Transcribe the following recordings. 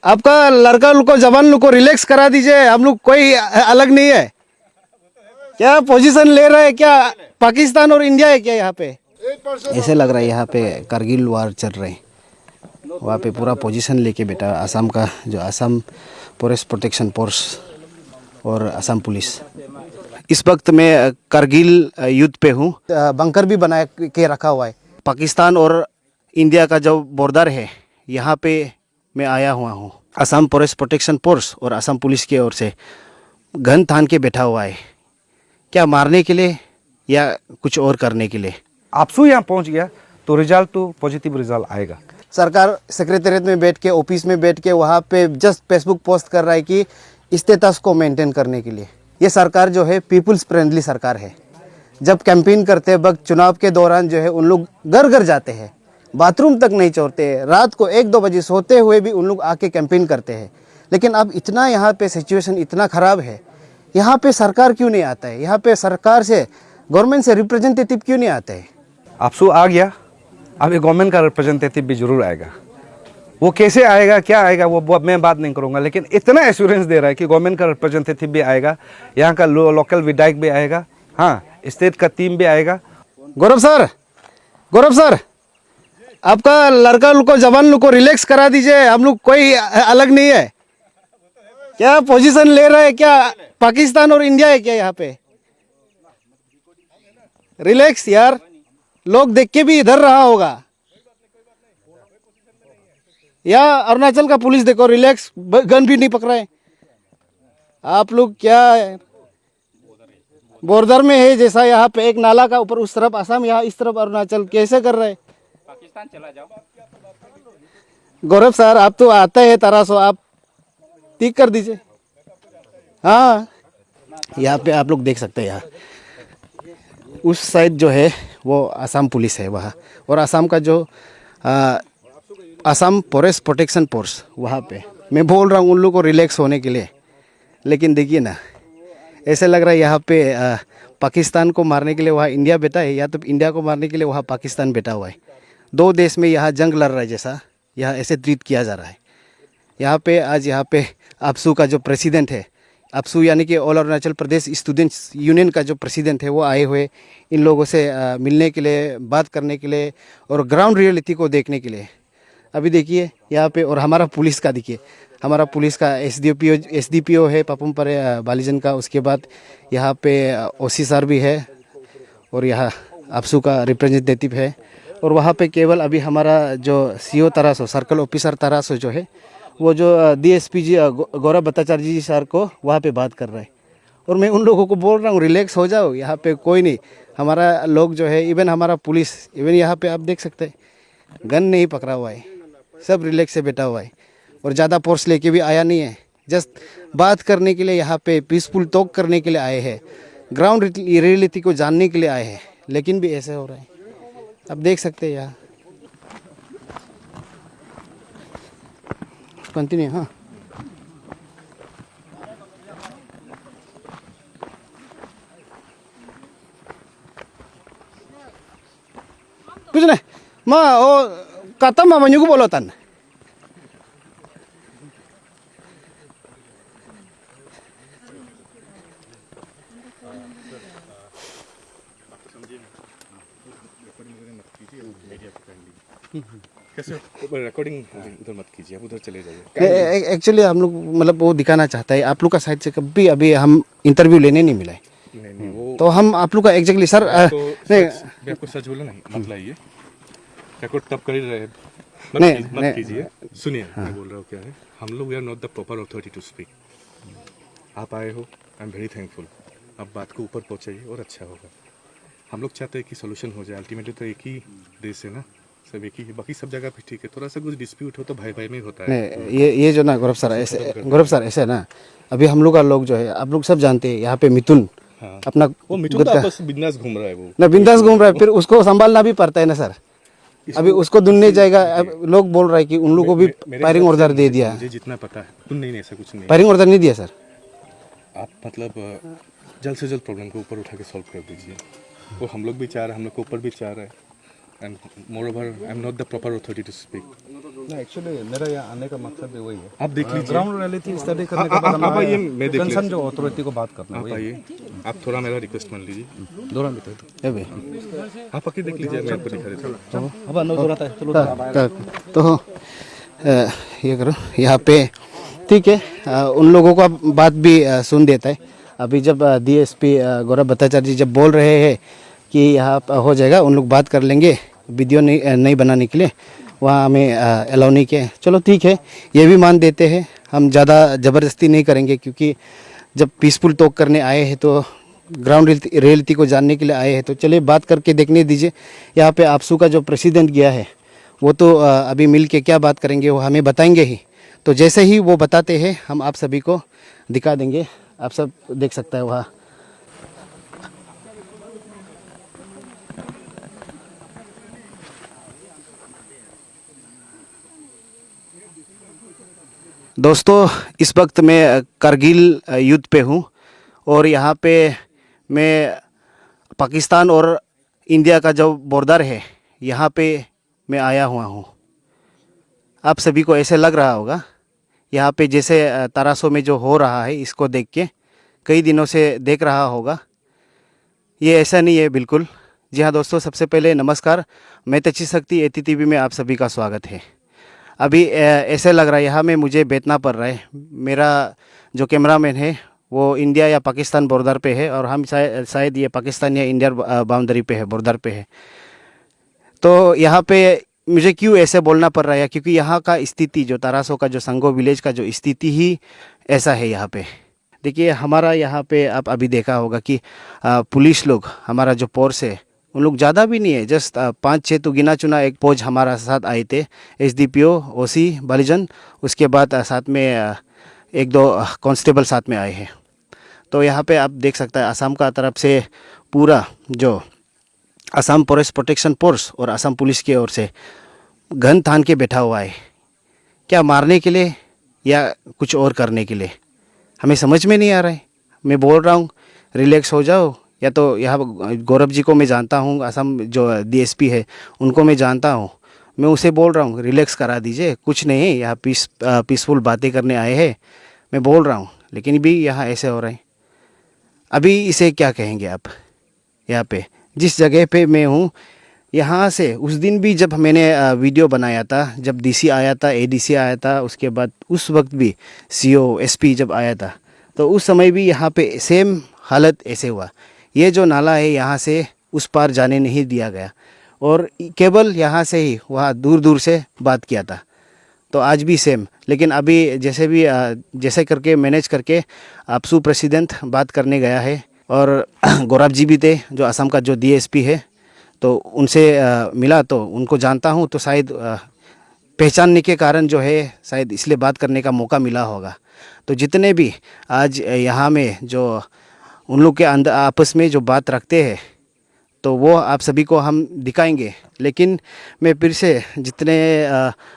आपका लड़का लोग को जवान लोग को रिलैक्स करा दीजिए, हम लोग कोई अलग नहीं है। क्या पोजीशन ले रहे हैं, क्या पाकिस्तान और इंडिया है क्या यहाँ पे? ऐसे लग रहा है यहाँ पे कारगिल वार चल रहे हैं। वहाँ पे पूरा पोजीशन लेके बैठा असम का, जो असम फॉरेस्ट प्रोटेक्शन फोर्स और असम पुलिस। इस वक्त मैं कारगिल युद्ध पे हूँ। बंकर भी बना के रखा हुआ है। पाकिस्तान और इंडिया का जो बॉर्डर है, यहाँ पे मैं आया हुआ हूँ। असम फॉरेस्ट प्रोटेक्शन फोर्स और असम पुलिस की ओर से गन थान के बैठा हुआ है। क्या मारने के लिए या कुछ और करने के लिए? आपसू यहाँ पहुँच गया तो रिजल्ट तो पॉजिटिव रिजल्ट आएगा। सरकार सेक्रेटरीट में बैठ के, ऑफिस में बैठ के वहाँ पे जस्ट फेसबुक पोस्ट कर रहा है कि स्टेटस को मेंटेन करने के लिए। ये सरकार जो है पीपुल्स फ्रेंडली सरकार है। जब कैंपेन करते वक्त, चुनाव के दौरान जो है उन लोग घर घर जाते हैं, बाथरूम तक नहीं छोड़ते, रात को 1-2 बजे सोते हुए भी उन लोग आके कैंपेन करते हैं। लेकिन अब इतना यहाँ पे सिचुएशन इतना ख़राब है, यहाँ पे सरकार क्यों नहीं आता है? यहाँ पे सरकार से, गवर्नमेंट से रिप्रेजेंटेटिव क्यों नहीं आता है? आपसू आ गया, अब ये गवर्नमेंट का रिप्रेजेंटेटिव भी जरूर आएगा। वो कैसे आएगा, क्या आएगा, वो मैं बात नहीं करूँगा, लेकिन इतना एश्योरेंस दे रहा है कि गवर्नमेंट का रिप्रेजेंटेटिव भी आएगा, यहाँ का लोकल विधायक भी आएगा, हाँ, स्टेट का टीम भी आएगा। गौरव सर, आपका लड़का लोग को जवान लोग को रिलैक्स करा दीजिए, हम लोग कोई अलग नहीं है। क्या पोजीशन ले रहे हैं, क्या पाकिस्तान और इंडिया है क्या यहाँ पे? रिलैक्स यार, लोग देख के भी इधर रहा होगा। या अरुणाचल का पुलिस देखो, रिलैक्स, गन भी नहीं पकड़ा है। आप लोग क्या बॉर्डर में है जैसा, यहाँ पे एक नाला का ऊपर उस तरफ असम, यहाँ इस तरफ अरुणाचल, कैसे कर रहे हैं? पाकिस्तान चला जाओ। गौरव सर, आप तो आते हैं तरासो, आप ठीक कर दीजिए। हाँ, यहाँ पे आप लोग देख सकते हैं, यहाँ उस साइड जो है वो असम पुलिस है वहाँ, और असम का जो असम फॉरेस्ट प्रोटेक्शन फोर्स, वहाँ पे मैं बोल रहा हूँ उन लोगों को रिलैक्स होने के लिए। लेकिन देखिए ना, ऐसे लग रहा है यहाँ पे पाकिस्तान को मारने के लिए वहाँ इंडिया बैठा है, या तो इंडिया को मारने के लिए वहाँ पाकिस्तान बैठा हुआ है। दो देश में यहाँ जंग लड़ रहा है, जैसा यहाँ ऐसे ट्रीट किया जा रहा है। यहाँ पे आज यहाँ पे आपसू का जो प्रेसिडेंट है, आपसू यानी कि all Arunachal Pradesh students union का जो प्रेसिडेंट है, वो आए हुए इन लोगों से मिलने के लिए, बात करने के लिए और ग्राउंड रियलिटी को देखने के लिए। अभी देखिए यहाँ पे, और हमारा पुलिस का देखिए, हमारा पुलिस का एसडीपीओ है पापुम पर बालीजन का। उसके बाद यहाँ पे ओसी सर भी है, और यहाँ आपसू का रिप्रेजेंटेटिव है। और वहाँ पे केवल अभी हमारा जो सीओ तरासो, सर्कल ऑफिसर तरासो जो है, वो जो डीएसपी जी गौरव भट्टाचार्य जी सर को वहाँ पे बात कर रहा है। और मैं उन लोगों को बोल रहा हूँ रिलैक्स हो जाओ, यहाँ पे कोई नहीं। हमारा लोग जो है, इवन हमारा पुलिस, इवन यहाँ पे आप देख सकते हैं, गन नहीं पकड़ा हुआ है, सब रिलैक्स से बैठा हुआ है, और ज़्यादा फोर्स लेके भी आया नहीं है। जस्ट बात करने के लिए, यहाँ पे पीसफुल टॉक करने के लिए आए हैं, ग्राउंड रियलिटी को जानने के लिए आए हैं। लेकिन भी ऐसे हो रहा है, आप देख सकते हैं यहाँ। कंटिन्यू। हाँ, कुछ नहीं, मैं वो कतम मामू को बोलो तन। कैसे रिकॉर्डिंग उधर मत कीजिए, आप उधर चले जाइए। एक्चुअली हम लोग मतलब वो दिखाना चाहता है, आप लोग का साइड से कभी अभी हम इंटरव्यू लेने नहीं मिला है। नहीं वो तो हम आप लोग का एग्जैक्टली सर नहीं, मैं आपको सच बोला, नहीं मत लाइए, रिकॉर्ड तब कर ही रहे, मत कीजिए। सुनिए, मैं बोल रहा हूँ क्या है, हम लोग we are not the proper authority to speak. आप आए हो, आई एम वेरी थैंकफुल। आप बात को ऊपर पहुँचाइए और अच्छा होगा। हम लोग चाहते हैं कि सोल्यूशन हो जाए। अल्टीमेटली तो एक ही देश है ना, सब एक ही है। बाकी सब जगह पे ठीक है, थोड़ा सा कुछ डिस्प्यूट हो तो भाई भाई में होता है। नहीं, ये जो ना गौरव सर ऐसे है ना, अभी हम लोग का लोग जो है, आप लोग सब जानते हैं, यहाँ पे मिथुन अपना, वो मिठू तो आपस बिंदास घूम रहा है, वो ना बिंदास घूम रहा है, फिर उसको संभालना भी पड़ता है ना सर। अभी उसको दुनने जाएगा, अब लोग बोल रहा है कि उन लोगों को भी फायरिंग ऑर्डर दे दिया। मुझे जितना पता है, नहीं ऐसा कुछ नहीं। फायरिंग ऑर्डर नहीं दिया सर। आप मतलब जल्द से जल्द प्रॉब्लम को ऊपर उठा के सॉल्व कर दीजिए। वो हम लोग भी चाह रहे हैं, हम लोग को ऊपर भी चाह रहे हैं। And moreover I am not the proper authority to speak. Actually मेरा यहाँ आने का मकसद भी वही है। आप देख लीजिए, ग्राउंड रियलिटी स्टडी करने के बाद आप आइए, मैं देख कंसर्न जो अथॉरिटी को बात करना आप वही है। आइए, आप थोड़ा मेरा रिक्वेस्ट मान लीजिए, दौरान भी तो ए बे आप आके देख लीजिए, मैं आपको दिखा देता हूँ। अब नो दौराता है चलो तो ये करो यहाँ पे, ठीक है। उन लोगों का बात भी सुन देता है। अभी जब डीएसपी गौरव भट्टाचार्य जी जब बोल रहे हैं कि यहाँ हो जाएगा, उन लोग बात कर लेंगे, वीडियो नहीं बनाने के लिए वहाँ हमें अलाउ नहीं किया। चलो ठीक है, ये भी मान देते हैं, हम ज़्यादा ज़बरदस्ती नहीं करेंगे, क्योंकि जब पीसफुल टॉक करने आए हैं तो ग्राउंड रियलिटी को जानने के लिए आए हैं, तो चलिए बात करके देखने दीजिए। यहाँ पे आपसू का जो प्रेसिडेंट गया है वो तो अभी मिल के क्या बात करेंगे वो हमें बताएंगे ही। तो जैसे ही वो बताते हैं हम आप सभी को दिखा देंगे, आप सब देख सकता है वहाँ। दोस्तों, इस वक्त मैं करगिल युद्ध पे हूँ और यहाँ पे मैं पाकिस्तान और इंडिया का जो बॉर्डर है यहाँ पे मैं आया हुआ हूँ। आप सभी को ऐसे लग रहा होगा यहाँ पे जैसे तरासो में जो हो रहा है, इसको देख के कई दिनों से देख रहा होगा। ये ऐसा नहीं है बिल्कुल। जी हाँ दोस्तों, सबसे पहले नमस्कार, मैं तेची शक्ति ATTV में आप सभी का स्वागत है। अभी ऐसे लग रहा है यहाँ में मुझे बैठना पड़ रहा है। मेरा जो कैमरामैन है वो इंडिया या पाकिस्तान बॉर्डर पे है और हम शायद ये पाकिस्तान या इंडिया बाउंड्री पे है, बॉर्डर पे है। तो यहाँ पे मुझे क्यों ऐसे बोलना पड़ रहा है, क्योंकि यहाँ का स्थिति जो तरासो का जो संगो विलेज का जो स्थिति ही ऐसा है। यहाँ पे देखिए, हमारा यहाँ पे आप अभी देखा होगा कि पुलिस लोग, हमारा जो फोर्स है उन लोग ज़्यादा भी नहीं है, जस्ट 5-6 तो गिना चुना एक फौज हमारा साथ आए थे, SDPO OC बलिजन, उसके बाद साथ में 1-2 कांस्टेबल साथ में आए हैं। तो यहाँ पे आप देख सकते हैं असम का तरफ से पूरा जो असम फॉरेस्ट प्रोटेक्शन फोर्स और असम पुलिस की ओर से गन थान के बैठा हुआ है। क्या मारने के लिए या कुछ और करने के लिए, हमें समझ में नहीं आ रहा है। मैं बोल रहा हूँ रिलैक्स हो जाओ, या तो यहाँ गौरव जी को मैं जानता हूँ, असम जो DSP है उनको मैं जानता हूँ, मैं उसे बोल रहा हूँ रिलैक्स करा दीजिए, कुछ नहीं है, यहाँ पीसफुल बातें करने आए हैं, मैं बोल रहा हूँ, लेकिन भी यहाँ ऐसे हो रहा है। अभी इसे क्या कहेंगे आप? यहाँ पे जिस जगह पे मैं हूँ, यहाँ से उस दिन भी जब मैंने वीडियो बनाया था, जब DC आया था, ADC आया था, उसके बाद उस वक्त भी CO SP जब आया था, तो उस समय भी यहाँ पे सेम हालत ऐसे हुआ। ये जो नाला है यहाँ से उस पार जाने नहीं दिया गया और केवल यहाँ से ही वहाँ दूर दूर से बात किया था। तो आज भी सेम, लेकिन अभी जैसे करके मैनेज करके आपसू प्रेसिडेंट बात करने गया है और गौरव जी भी थे जो असम का जो DSP है, तो उनसे मिला, तो उनको जानता हूँ, तो शायद पहचानने के कारण जो है शायद इसलिए बात करने का मौका मिला होगा। तो जितने भी आज यहाँ में जो उन लोग के अंदर आपस में जो बात रखते हैं, तो वो आप सभी को हम दिखाएंगे। लेकिन मैं फिर से जितने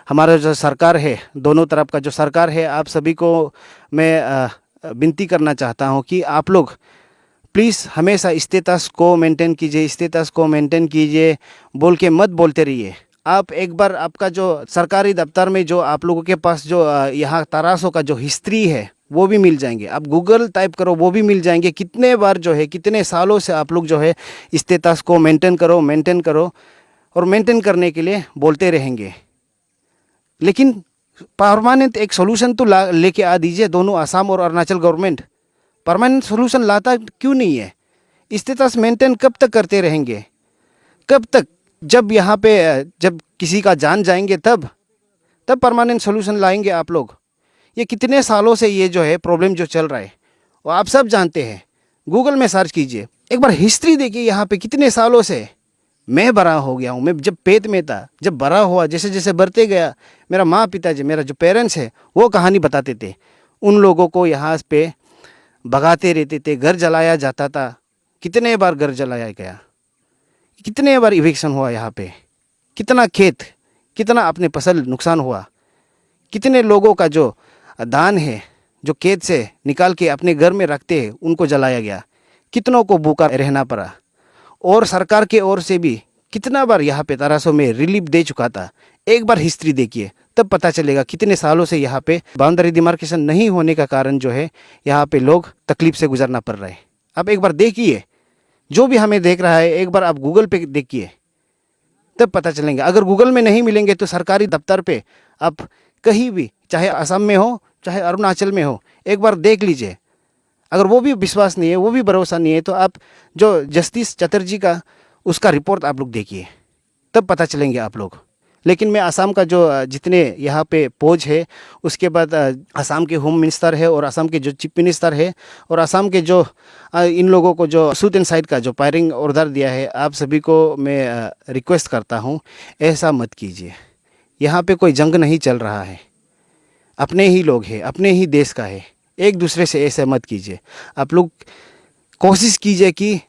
हमारा जो सरकार है, दोनों तरफ का जो सरकार है, आप सभी को मैं विनती करना चाहता हूँ कि आप लोग प्लीज़ हमेशा स्टेटस को मेंटेन कीजिए, स्टेटस को मेंटेन कीजिए बोल के मत बोलते रहिए। आप एक बार आपका जो सरकारी दफ्तर में जो आप लोगों के पास जो यहाँ तरासो का जो हिस्ट्री है वो भी मिल जाएंगे। आप गूगल टाइप करो, वो भी मिल जाएंगे। कितने बार जो है, कितने सालों से आप लोग जो है स्टेटस को मेंटेन करो और मेंटेन करने के लिए बोलते रहेंगे, लेकिन परमानेंट एक सोल्यूशन तो लेके आ दीजिए। दोनों असम और अरुणाचल गवर्नमेंट परमानेंट सोल्यूशन लाता क्यों नहीं है? स्टेटस मेंटेन कब तक करते रहेंगे? कब तक? जब यहाँ पे जब किसी का जान जाएंगे तब परमानेंट सोल्यूशन लाएंगे आप लोग। ये कितने सालों से ये जो है प्रॉब्लम जो चल रहा है वो आप सब जानते हैं। गूगल में सर्च कीजिए, एक बार हिस्ट्री देखिए यहाँ पे कितने सालों से। मैं बड़ा हो गया हूँ, मैं जब पेट में था, जब बड़ा हुआ, जैसे जैसे बढ़ते गया, मेरा माँ पिताजी, मेरा जो पेरेंट्स है वो कहानी बताते थे। उन लोगों को यहाँ पे भगाते रहते थे, घर जलाया जाता था। कितने बार घर जलाया गया, कितने बार इविक्शन हुआ यहाँ पे, कितना खेत, कितना अपने फसल नुकसान हुआ, कितने लोगों का जो धान है जो खेत से निकाल के अपने घर में रखते हैं उनको जलाया गया, कितनों को भूखा रहना पड़ा। और सरकार के ओर से भी कितना बार यहाँ पे तरासो में रिलीफ दे चुका था। एक बार हिस्ट्री देखिए, तब पता चलेगा कितने सालों से यहाँ पे बाउंड्री डिमार्केशन नहीं होने का कारण जो है यहाँ पे लोग तकलीफ से गुजरना पड़ रहा है। आप एक बार देखिए, जो भी हमें देख रहा है एक बार आप गूगल पे देखिए, तब पता चलेंगे। अगर गूगल में नहीं मिलेंगे तो सरकारी दफ्तर पे आप कहीं भी, चाहे असम में हो चाहे अरुणाचल में हो, एक बार देख लीजिए। अगर वो भी विश्वास नहीं है, वो भी भरोसा नहीं है, तो आप जो जस्टिस चटर्जी का उसका रिपोर्ट आप लोग देखिए, तब पता चलेंगे आप लोग। लेकिन मैं असम का जो जितने यहाँ पे फौज है, उसके बाद असम के होम मिनिस्टर है और असम के जो चीफ मिनिस्टर है और असम के जो इन लोगों को जो सूट एंड साइड का जो फायरिंग ऑर्डर दिया है, आप सभी को मैं रिक्वेस्ट करता हूँ, ऐसा मत कीजिए। यहाँ पे कोई जंग नहीं चल रहा है, अपने ही लोग हैं, अपने ही देश का है। एक दूसरे से ऐसे मत कीजिए। आप लोग कोशिश कीजिए कि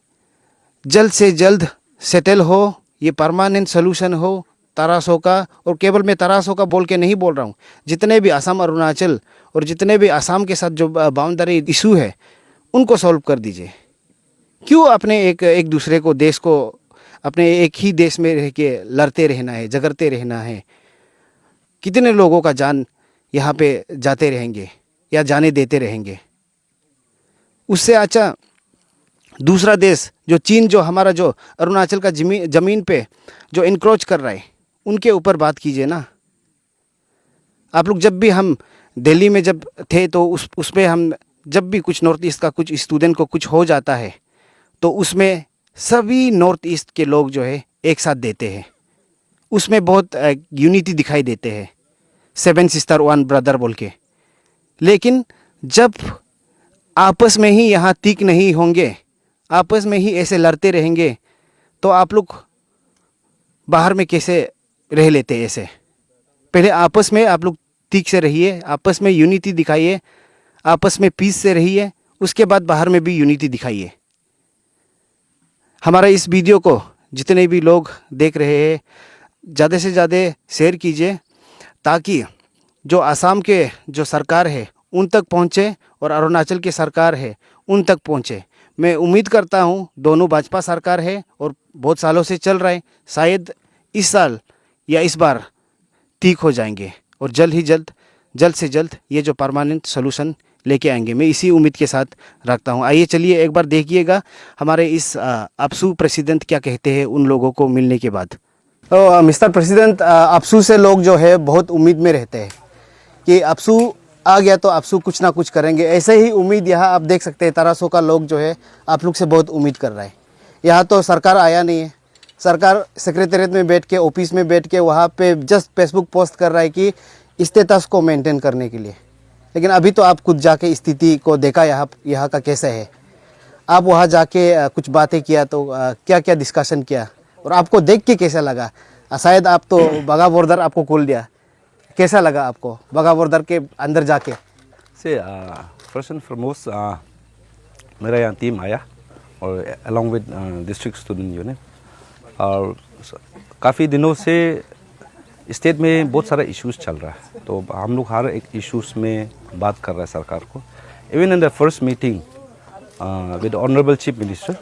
जल्द से जल्द सेटल हो, ये परमानेंट सोल्यूशन हो तरासों का। और केवल मैं तरासों का बोल के नहीं बोल रहा हूँ, जितने भी असम अरुणाचल और जितने भी असम के साथ जो बाउंड्री इशू है उनको सॉल्व कर दीजिए। क्यों अपने एक दूसरे को, देश को अपने एक ही देश में रह के लड़ते रहना है, झगड़ते रहना है? कितने लोगों का जान यहाँ पे जाते रहेंगे या जाने देते रहेंगे? उससे अच्छा दूसरा देश जो चीन, जो हमारा जो अरुणाचल का ज़मीन पे जो इनक्रोच कर रहा है, उनके ऊपर बात कीजिए ना। आप लोग जब भी, हम दिल्ली में जब थे तो उसमें हम जब भी कुछ नॉर्थ ईस्ट का कुछ स्टूडेंट को कुछ हो जाता है तो उसमें सभी नॉर्थ ईस्ट के लोग जो है एक साथ देते हैं। उसमें बहुत यूनिटी दिखाई देते हैं, 7 सिस्टर 1 ब्रदर बोल के। लेकिन जब आपस में ही यहाँ तीक नहीं होंगे, आपस में ही ऐसे लड़ते रहेंगे, तो आप लोग बाहर में कैसे रह लेते हैं? ऐसे पहले आपस में आप लोग ठीक से रहिए, आपस में यूनिटी दिखाइए, आपस में पीस से रहिए, उसके बाद बाहर में भी यूनिटी दिखाइए। हमारा इस वीडियो को जितने भी लोग देख रहे हैं, ज़्यादा से ज़्यादा शेयर कीजिए, ताकि जो असम के जो सरकार है उन तक पहुँचे और अरुणाचल की सरकार है उन तक पहुँचे। मैं उम्मीद करता हूँ दोनों भाजपा सरकार है और बहुत सालों से चल रहा है, शायद इस साल या इस बार ठीक हो जाएंगे और जल्द से जल्द ये जो परमानेंट सोल्यूशन लेके आएंगे। मैं इसी उम्मीद के साथ रखता हूँ। आइए चलिए एक बार देखिएगा हमारे इस अपसू प्रेसिडेंट क्या कहते हैं उन लोगों को मिलने के बाद। तो मिस्टर प्रेसिडेंट, अपसू से लोग जो है बहुत उम्मीद में रहते हैं कि अपसू आ गया तो अपसू कुछ ना कुछ करेंगे। ऐसे ही उम्मीद यहाँ आप देख सकते हैं, तरासों का लोग जो है आप लोग से बहुत उम्मीद कर रहा है। यहाँ तो सरकार आया नहीं है, सरकार सेक्रेटरीट में बैठ के, ऑफिस में बैठ के वहाँ पे जस्ट फेसबुक पोस्ट कर रहा है कि स्टेटस को मेंटेन करने के लिए। लेकिन अभी तो आप खुद जाके स्थिति को देखा यहाँ का कैसा है। आप वहाँ जाके कुछ बातें किया तो क्या क्या डिस्कशन किया और आपको देख के कैसा लगा? शायद आप तो बगा बॉर्डर आपको खोल दिया, कैसा लगा आपको बगा बॉर्डर के अंदर जाके? से फर्स्ट एंड फॉरमोस्ट मेरा यहाँ टीम आया और along with district student union, और काफ़ी दिनों से स्टेट में बहुत सारा इश्यूज चल रहा है, तो हम लोग हर एक इश्यूज में बात कर रहे हैं सरकार को। Even in the first meeting with honourable chief minister,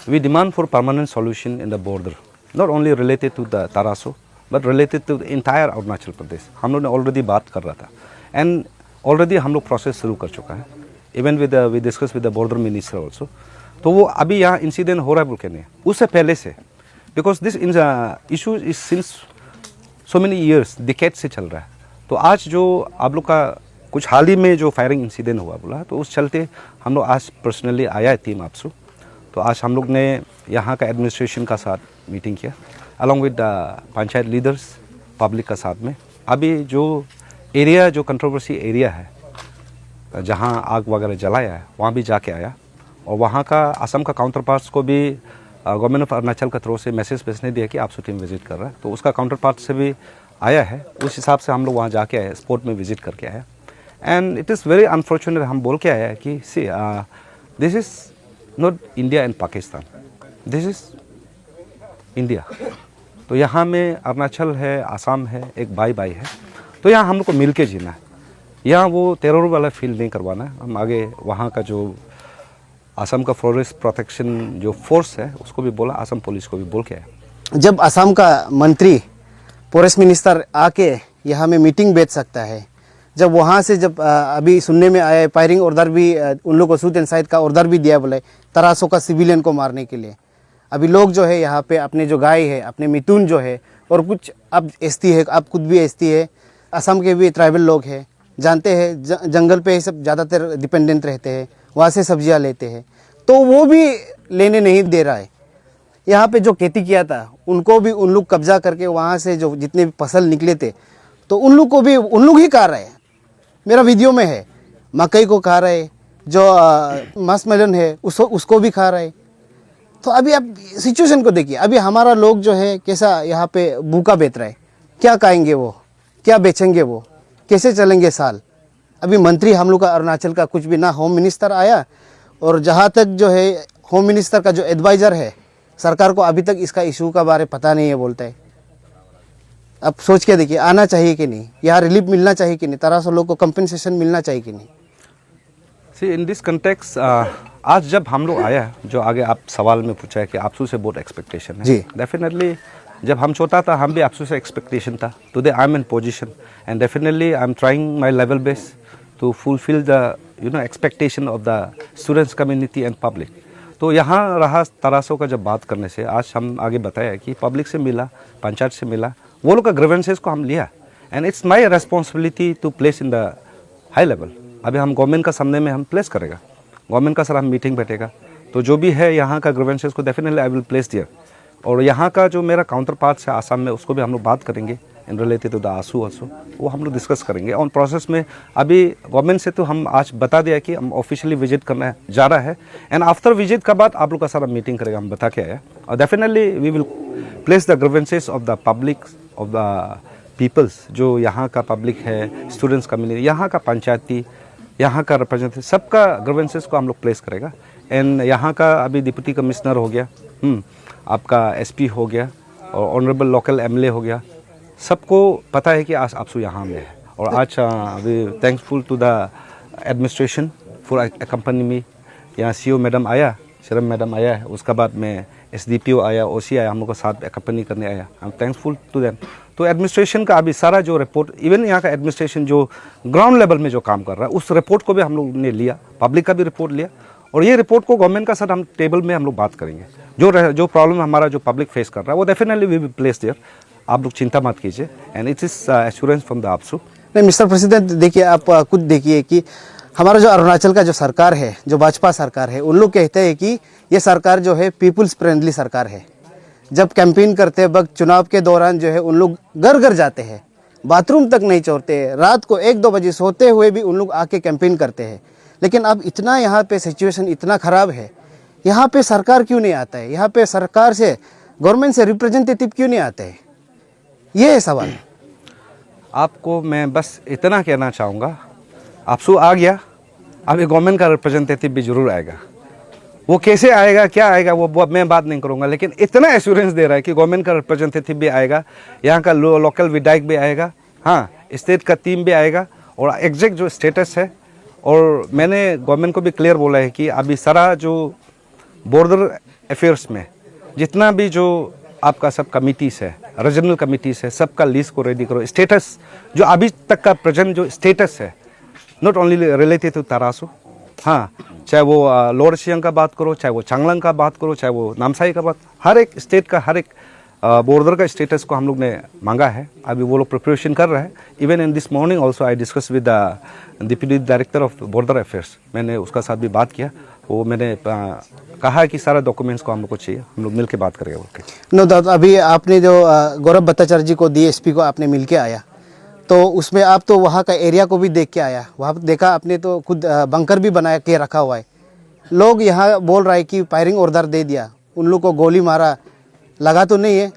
we demand for permanent solution in the border, not only related to the Tarasso but related to the entire Arunachal Pradesh. हम लोग ने ऑलरेडी बात कर रहा था एंड ऑलरेडी हम लोग प्रोसेस शुरू कर चुका है। Even we discuss with the border minister also. तो वो अभी यहाँ इंसिडेंट हो रहा है बोल के नहीं, उससे पहले से, because this issue is since so many years, decade से चल रहा है। तो आज जो आप लोग का कुछ हाल ही में जो फायरिंग इंसिडेंट हुआ बोला, तो उस चलते हम लोग आज पर्सनली आया है टीम आपसू। तो आज हम लोग ने यहाँ का एडमिनिस्ट्रेशन का साथ मीटिंग किया along with panchayat leaders, public का साथ में। अभी जो एरिया, जो कंट्रोवर्सी एरिया है जहाँ आग वगैरह जलाया है, वहाँ भी जाके आया और वहाँ का असम का काउंटर पार्ट्स को भी गवर्नमेंट ऑफ अरुणाचल का थ्रू से मैसेज भेजने दिया कि आपसू टीम विजिट कर रहा है, तो उसका काउंटर पार्ट से भी आया है। उस हिसाब से हम लोग वहाँ जाके आए, स्पोर्ट में विजिट करके आए। And it is very unfortunate, हम बोल के आया है कि see this is not India and Pakistan, this is India. तो यहाँ में अरुणाचल है, आसाम है, एक भाई भाई है, तो यहाँ हम लोग को मिल के जीना है। यहाँ वो टेरर वाला फील नहीं करवाना है। हम आगे वहाँ का जो असम का फॉरेस्ट प्रोटेक्शन जो फोर्स है उसको भी बोला, असम पुलिस को भी बोल के आया। जब असम का मंत्री फॉरेस्ट मिनिस्टर आके यहाँ में मीटिंग बैठ सकता है। जब वहाँ से जब अभी सुनने में आया है फायरिंग ऑर्डर भी उन लोगों को शूट एंड साइड का ऑर्डर भी दिया बोले 1300 का सिविलियन को मारने के लिए। अभी लोग जो है यहाँ पे अपने जो गाय है अपने मिथुन जो है और कुछ अब एसटी है, अब खुद भी एसटी है, असम के भी ट्राइबल लोग हैं, जानते हैं जंगल पे सब ज़्यादातर डिपेंडेंट रहते हैं, वहाँ से सब्जियाँ लेते हैं, तो वो भी लेने नहीं दे रहा है। यहाँ पे जो खेती किया था उनको भी उन लोग कब्जा करके वहाँ से जो जितने भी फसल निकले थे तो उन लोग को भी उन लोग ही खा रहे हैं। मेरा वीडियो में है, मकई को खा रहे, जो मस्कमेलन है उसको भी खा रहे। तो अभी आप सिचुएशन को देखिए, अभी हमारा लोग जो है कैसा यहाँ पे भूखा बेच रहा है, क्या खाएंगे वो, क्या बेचेंगे वो, कैसे चलेंगे साल। अभी मंत्री हम लोग का अरुणाचल का कुछ भी ना, होम मिनिस्टर आया और जहाँ तक जो है होम मिनिस्टर का जो एडवाइज़र है सरकार को अभी तक इसका इशू का बारे पता नहीं है बोलता है। अब सोच के देखिए आना चाहिए कि नहीं, यहाँ रिलीफ मिलना चाहिए कि नहीं, 1300 लोग को कंपनसेशन मिलना चाहिए कि नहीं। सी इन दिस कंटेक्स्ट आज जब हम लोग आया जो आगे आप सवाल में पूछा है कि आपसू से बहुत एक्सपेक्टेशन है जी। डेफिनेटली जब हम छोटा था हम भी आपसू से एक्सपेक्टेशन था। Today I am in position and definitely I am trying my level best to fulfill the expectation of the students community and public. तो यहाँ रहा 1300 का जब बात करने से आज हम आगे बताया कि पब्लिक से मिला, पंचायत से मिला, वो लोग का ग्रीवेंसेस को हम लिया and it's my responsibility to place in the high level. अभी हम गवर्नमेंट का सामने में हम प्लेस करेगा, गवर्नमेंट का सर हम मीटिंग बैठेगा तो जो भी है यहाँ का ग्रीवेंसेस को डेफिनेटली आई विल प्लेस दियर। और यहाँ का जो मेरा काउंटर पार्ट है आसाम में उसको भी हम लोग बात करेंगे इन रिलेटेड टू द आंसू ऑल्सो, वो हम लोग डिस्कस करेंगे। ऑन प्रोसेस में अभी गवर्नमेंट से तो हम आज बता दिया कि हम ऑफिशियली विजिट करना है जा रहा है एंड आफ्टर विजिट का बाद आप लोग का सारा मीटिंग करेगा, हम बता के आया। और definitely we will place the grievances of the public of the peoples, जो यहाँ का पब्लिक है, स्टूडेंट्स कम्युनिटी, यहाँ का पंचायती, यहाँ का रिप्रेजेंटेटिव, सबका ग्रीवेंसेस को हम लोग प्लेस करेगा। एंड यहाँ का अभी डिप्टी कमिश्नर हो गया, आपका एसपी हो गया और ऑनरेबल लोकल एमएलए हो गया, सबको पता है कि आज आपसू यहाँ में है। और आज अभी thanksful to the administration for company में, यहाँ सीओ मैडम आया, शर्म मैडम आया है, उसका बाद में एसडीपीओ आया, ओसी आया, हम लोग को साथ कंपनी करने आया। I am thanksful to them. तो एडमिनिस्ट्रेशन का अभी सारा जो रिपोर्ट, इवन यहाँ का एडमिनिस्ट्रेशन जो ग्राउंड लेवल में जो काम कर रहा है उस रिपोर्ट को भी हम लोग ने लिया, पब्लिक का भी रिपोर्ट लिया और ये रिपोर्ट को गवर्नमेंट का साथ हम टेबल में हम लोग बात करेंगे। जो प्रॉब्लम हमारा जो पब्लिक फेस कर रहा है वो definitely we will place there, आप लोग चिंता मत कीजिए and it is assurance from the AAPSU. नहीं मिस्टर प्रेसिडेंट, देखिए आप खुद देखिए कि हमारा जो अरुणाचल का जो सरकार है, जो भाजपा सरकार है, उन लोग कहते हैं कि ये सरकार जो है पीपुल्स फ्रेंडली सरकार है। जब कैंपेन करते वक्त चुनाव के दौरान जो है उन लोग घर घर जाते हैं, बाथरूम तक नहीं छोड़ते, रात को 1-2 बजे सोते हुए भी उन लोग आके कैंपेन करते हैं। लेकिन अब इतना यहाँ पे सिचुएशन इतना ख़राब है, यहाँ पे सरकार क्यों नहीं आता है, यहाँ पे सरकार से गवर्नमेंट से रिप्रेजेंटेटिव क्यों नहीं आते हैं, ये है सवाल। आपको मैं बस इतना कहना चाहूँगा, आपसू आ गया, अभी गवर्नमेंट का रिप्रेजेंटेटिव भी जरूर आएगा। वो कैसे आएगा, क्या आएगा, वो मैं बात नहीं करूँगा, लेकिन इतना एश्योरेंस दे रहा है कि गवर्नमेंट का रिप्रेजेंटेटिव भी आएगा, यहाँ का लोकल विधायक भी आएगा, हाँ स्टेट का टीम भी आएगा और एग्जैक्ट जो स्टेटस है। और मैंने गवर्नमेंट को भी क्लियर बोला है कि अभी सारा जो बॉर्डर अफेयर्स में जितना भी जो आपका सब कमिटीज़ है, रीजनल कमिटीज़ है, सबका लिस्ट को रेडी करो। स्टेटस जो अभी तक का प्रेजेंट जो स्टेटस है, नॉट ओनली रिलेटेड टू 1300, हाँ चाहे वो लोअर सियांग का बात करो, चाहे वो चांगलांग का बात करो, चाहे वो नामसाई का बात, हर एक स्टेट का हर एक बॉर्डर का स्टेटस को हम लोग ने मांगा है। अभी वो लोग प्रिपरेशन कर रहे हैं। Even in this morning also I discuss with the deputy director of border affairs, मैंने उसका साथ भी बात किया। वो मैंने कहा कि सारा डॉक्यूमेंट्स को हम लोग को चाहिए, हम लोग मिल के बात करेंगे। ओके नो डाउट, अभी आपने जो गौरव भट्टाचार्य जी को डीएसपी को आपने मिल के आया, तो उसमें आप तो वहाँ का एरिया को भी देख के आया, वहाँ पर देखा आपने तो खुद बंकर भी बना के रखा हुआ है। लोग यहाँ बोल रहा है कि फायरिंग ऑर्डर दे दिया, उन लोग को गोली मारा, लगा तो नहीं है,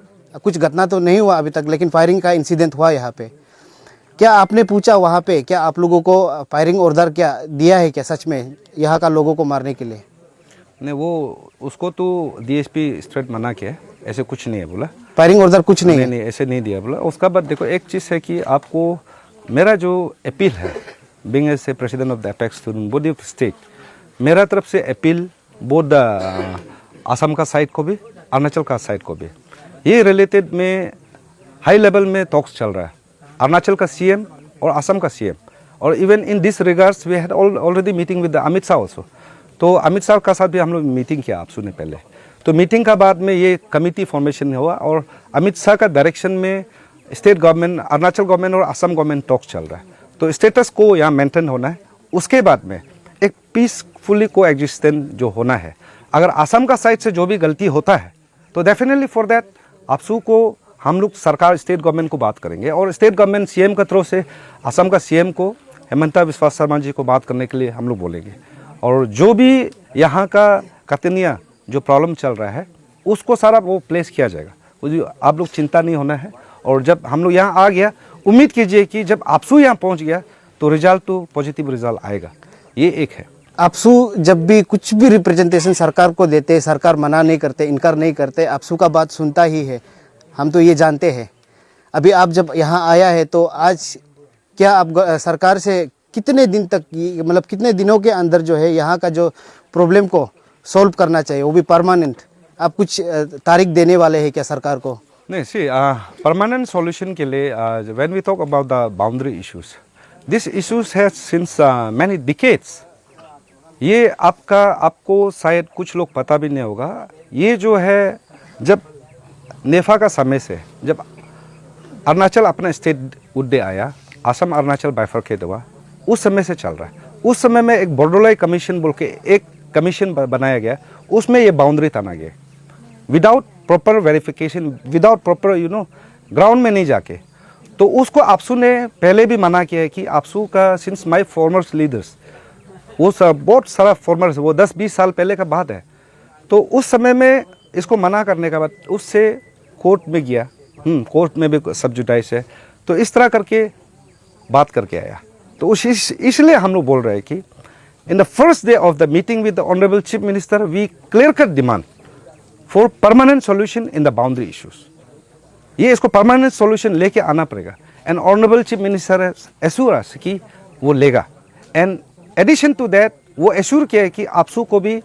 कुछ घटना तो नहीं हुआ अभी तक, लेकिन फायरिंग का इंसिडेंट हुआ यहाँ पे। क्या आपने पूछा वहाँ पे, क्या आप लोगों को फायरिंग ऑर्डर क्या दिया है क्या सच में यहाँ का लोगों को मारने के लिए? नहीं, वो उसको तो डीएसपी स्ट्रेट मना किया, ऐसे कुछ नहीं है बोला, फायरिंग ऑर्डर कुछ नहीं है। नहीं, ऐसे नहीं दिया बोला। उसका बाद देखो एक चीज़ है कि आपको मेरा जो अपील है, being as a president of the apex student body of state, मेरा तरफ से अपील बोथ असम का साइड को भी, अरुणाचल का साइड को भी, ये रिलेटेड में हाई लेवल में टॉक्स चल रहा है, अरुणाचल का सीएम और असम का सीएम, और even in this regards we had already meeting with Amit Shah also. तो अमित शाह का साथ भी हम लोग मीटिंग किया आप सुने पहले। तो मीटिंग का बाद में ये कमिटी फॉर्मेशन हुआ और अमित शाह का डायरेक्शन में स्टेट गवर्नमेंट, अरुणाचल गवर्नमेंट और असम गवर्नमेंट टॉक्स चल रहा है। तो स्टेटस को यहाँ मेंटेन होना है, उसके बाद में एक पीसफुली को एग्जिस्टेंट जो होना है। अगर असम का साइड से जो भी गलती होता है तो डेफिनेटली फॉर दैट आपसू को हम लोग सरकार स्टेट गवर्नमेंट को बात करेंगे, और स्टेट गवर्नमेंट सीएम के थ्रू से असम का सीएम को, हेमंता बिस्वा शर्मा जी को बात करने के लिए हम लोग बोलेंगे। और जो भी यहाँ का कतनिया जो प्रॉब्लम चल रहा है उसको सारा वो प्लेस किया जाएगा, आप लोग चिंता नहीं होना है। और जब हम लोग यहाँ आ गया, उम्मीद कीजिए कि जब आपसू यहाँ पहुँच गया तो रिजल्ट तो पॉजिटिव रिजल्ट आएगा, ये एक है। आपसू जब भी कुछ भी रिप्रेजेंटेशन सरकार को देते, सरकार मना नहीं करते, इनकार नहीं करते, आपसू का बात सुनता ही है, हम तो ये जानते हैं। अभी आप जब यहाँ आया है तो आज क्या आप सरकार से कितने दिन तक, मतलब कितने दिनों के अंदर जो है यहाँ का जो प्रॉब्लम को सॉल्व करना चाहिए, वो भी परमानेंट, आप कुछ तारीख देने वाले हैं क्या सरकार को? नहीं, सी परमानेंट सॉल्यूशन के लिए when we talk about the boundary issues, this issues has since many decades. ये आपको शायद कुछ लोग पता भी नहीं होगा, ये जो है जब नेफा का समय से, जब अरुणाचल अपना स्टेट उड्डे आया, असम अरुणाचल बाइफरकेट हुआ, उस समय से चल रहा है। उस समय में एक बोर्डोलाई कमीशन बोल के एक कमीशन बनाया गया, उसमें ये बाउंड्री ताना गया without proper verification, without proper ground में नहीं जाके। तो उसको आपसू ने पहले भी मना किया है कि आपसू का सिंस माई फॉर्मर्स लीडर्स, वो बहुत सारा फॉर्मर्स, वो 10-20 साल पहले का बात है। तो उस समय में इसको मना करने के बाद उससे कोर्ट में गया, कोर्ट में भी सब्जुडाइज है, तो इस तरह करके बात करके आया। तो इसलिए हम लोग बोल रहे हैं कि in the first day of the meeting with the honourable chief minister we clear cut demand for permanent solution in the boundary issues. ये इसको परमानेंट सॉल्यूशन लेके आना पड़ेगा, and honourable chief minister assure us कि वो लेगा। And addition to that वो एश्योर किया है कि आपसू को भी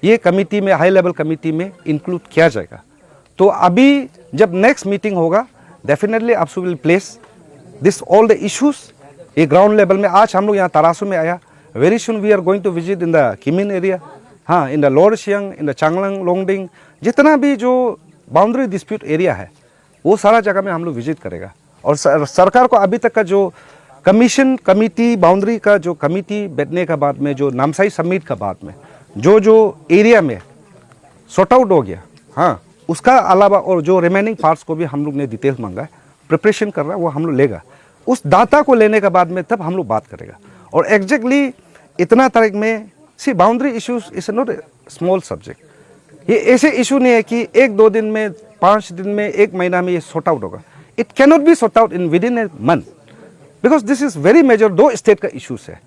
ये कमिटी में, हाई लेवल कमिटी में इंक्लूड किया जाएगा। तो अभी जब नेक्स्ट मीटिंग होगा definitely AAPSU will place this all the issues ये ग्राउंड लेवल में। आज हम लोग यहाँ तरासू में आया, very soon we are going to visit in the Kimin area, हाँ, in the lower Siang, in the Changlang, Longding, जितना भी जो बाउंड्री डिस्प्यूट एरिया है वो सारा जगह में हम लोग विजिट करेगा। और सरकार को अभी तक का जो कमीशन कमिटी, बाउंड्री का जो कमिटी बैठने का बाद में, जो नामसाई समिट का बाद में जो एरिया में सॉर्ट आउट हो गया, हाँ, उसका अलावा और जो रिमेनिंग पार्ट्स को भी हम लोग ने डिटेल्स मांगा है, प्रिपरेशन कर रहा है, वो हम लोग लेगा। उस डाटा को लेने के बाद में तब हम लोग बात करेगा। और एग्जैक्टली इतना तारीख में, see boundary issues is not a small subject. ये ऐसे इशू नहीं है कि 1-2 दिन में, 5 दिन में, 1 महीना में ये सॉर्ट आउट होगा। It cannot be sort out in with in a month, because this is very major. 2 state का इशूज है,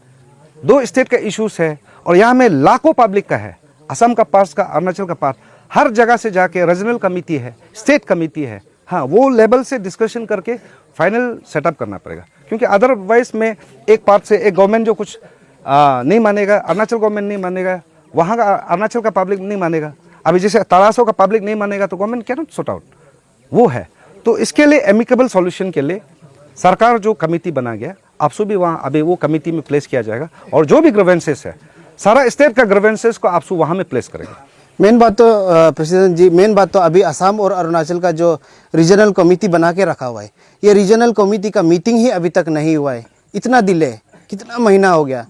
2 स्टेट का इशूज है, और यहाँ में लाखों पब्लिक का है, असम का पास का, अरुणाचल का पास, हर जगह से जाके रीजनल कमिटी है, स्टेट कमिटी है, हाँ, वो लेवल से डिस्कशन करके फाइनल सेटअप करना पड़ेगा। क्योंकि अदरवाइज में एक पार्ट से एक गवर्नमेंट जो कुछ नहीं मानेगा, अरुणाचल गवर्नमेंट नहीं मानेगा, वहाँ का अरुणाचल का पब्लिक नहीं मानेगा, अभी जैसे तरासो का पब्लिक नहीं मानेगा, तो government can not sort out, वो है। तो इसके लिए एमिकेबल सॉल्यूशन के लिए सरकार जो कमिटी बना गया, आपसू भी वहाँ अभी वो कमिटी में प्लेस किया जाएगा, और जो भी ग्रीवेंसेस है, सारा स्टेट का ग्रीवेंसेस को आपसू वहाँ में प्लेस करेगा। मेन बात तो प्रेसिडेंट जी, मेन बात तो अभी असम और अरुणाचल का जो रीजनल कमेटी बना के रखा हुआ है, ये रीजनल कमेटी का मीटिंग ही अभी तक नहीं हुआ है। इतना डिले, कितना महीना हो गया,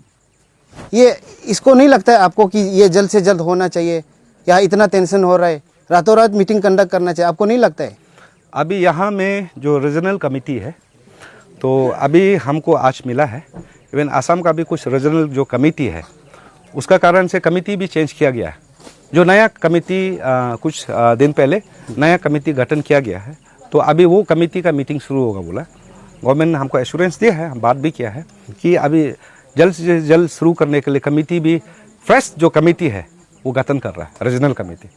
ये इसको नहीं लगता है आपको कि ये जल्द से जल्द होना चाहिए, या इतना टेंशन हो रहा है, रातों रात मीटिंग कंडक्ट करना चाहिए, आपको नहीं लगता है? अभी यहाँ में जो रीजनल कमेटी है, तो अभी हमको आज मिला है, इवन असम का भी कुछ रीजनल जो कमेटी है उसका कारण से कमेटी भी चेंज किया गया है। जो नया कमेटी कुछ दिन पहले नया कमेटी गठन किया गया है, तो अभी वो कमेटी का मीटिंग शुरू होगा बोला। गवर्नमेंट ने हमको एश्योरेंस दिया है, हम बात भी किया है कि अभी जल्द से जल्द शुरू करने के लिए कमेटी भी, फ्रेश जो कमेटी है वो गठन कर रहा है, रीजनल कमेटी।